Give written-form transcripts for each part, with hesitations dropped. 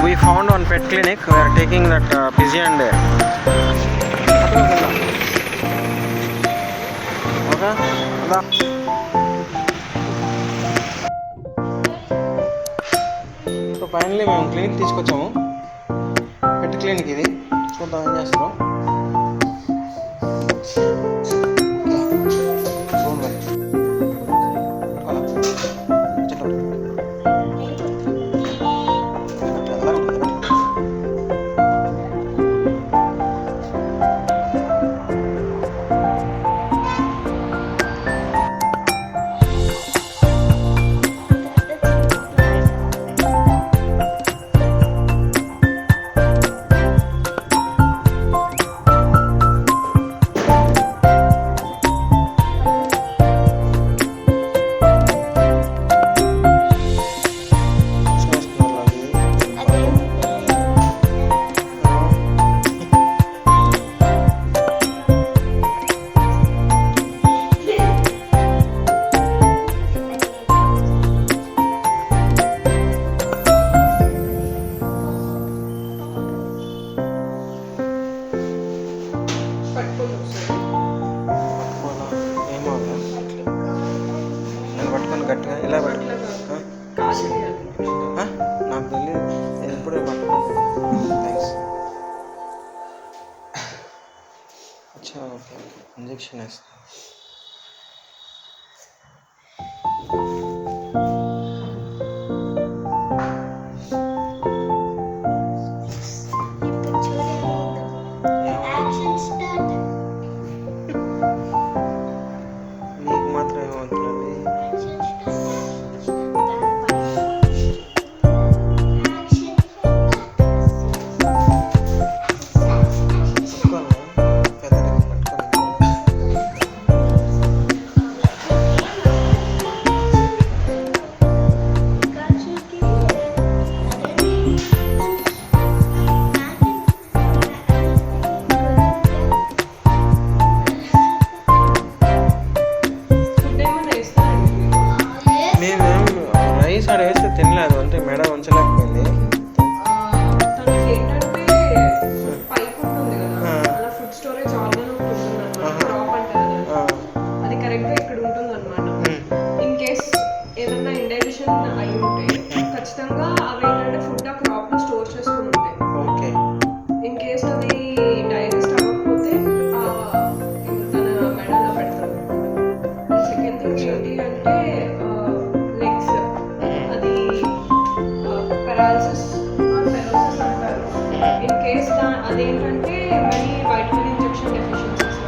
We found one pet clinic. We are taking that pigeon there. Okay? So finally మేము clinic తీసుకొచ్చాము. పెట్ clinic ఇది. చూద్దాం ఏం చేస్తాం. గట్టిగా ఇలా నాకు తెలియదు ఎప్పుడే థ్యాంక్స్ అచ్చా ఓకే ఇంజెక్షన్ వేస్తా నీకు మాత్రం ఏమవుతుంది రైస్ ఆడ వేస్తే తినలేదు అంటే మెడ ఉంచలేకపోయింది అది కరెక్ట్గా ఇక్కడ ఉంటుంది అనమాట. ఇన్ కేస్ ఏదన్నా ఇండైజెషన్ అయి ఉంటే ఖచ్చితంగా అవి ఏంటంటే ఫుడ్ ఆ క్రాప్లో స్టోర్ చేసుకుని ఉంటాయి. ఓకే ఇన్ కేస్ అది డైజెస్ట్ అవ్వకపోతే తన మెడలో పెడతారు. సెకండ్ థింగ్ ఏంటి అంటే లెగ్స్ అది పెరాలసిస్ ఫెరోసిస్ అంటారు. ఇన్ కేస్ అదేంటంటే మనీ వైటమిన్ ఇంజెక్షన్ డెఫిషియన్సీస్.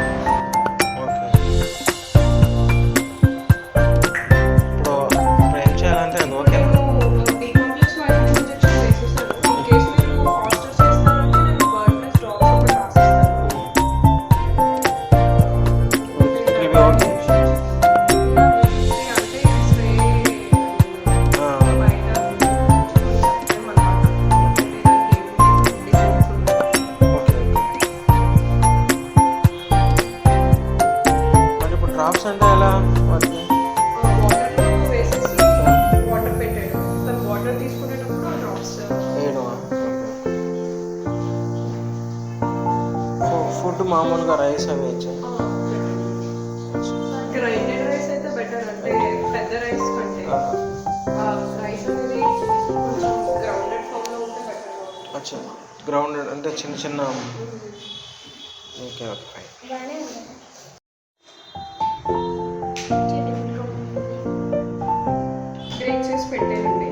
ఇప్పుడు ఏం చేయాలంటే అది ఓకే డీకాంప్లెక్స్ వైటమిన్ ఇంజెక్షన్ వేసేస్తాను. ఇన్ కేస్ మీరు హాస్టల్ చేస్తారంటే నేను బర్డ్ ప్లస్ డ్రాప్స్ ఒకటి రాసిస్తాను. ఇవి ఓకే అంటే స్ప్రే బయట చెప్పలేమన్నమాట. మరి ఇప్పుడు డ్రాప్స్ అంటే ఎలా వాటికి వాటర్లో వేసేసి వాటర్ పెట్టాడు. తను వాటర్ తీసుకునేటప్పుడు ఆ డ్రాప్స్ వేయడమా ఫుడ్ మామూలుగా రైస్ అవి వేయచ్చు గ్రైండెడ్ రైస్ అయితే బెటర్. అంటే పెద్ద రైస్ కంటే రైస్ అనేది కొంచెం గ్రౌండెడ్ ఫామ్లో ఉంటే బెటర్. అచ్చా గ్రౌండెడ్ అంటే చిన్న చిన్న ఓకే ఓకే ఫైన్ గ్రేట్ చేసి పెట్టానండి.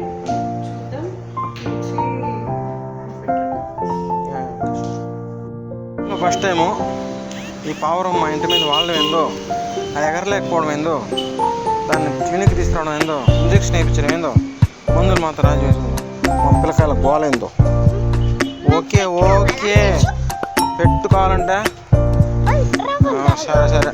ఫస్ట్ టైము ఈ పావురం మా ఇంటి మీద వాళ్ళం ఏందో, అది ఎగరలేకపోవడం ఏందో, దాన్ని క్లినిక్ తీసుకురావడం ఏందో, ఇంజక్షన్ వేయించడం ఏందో, మందులు మాత్రం రాజు మా పిల్లకాయల గోలేందో. ఓకే ఓకే పెట్టుకోవాలంటే సరే సరే.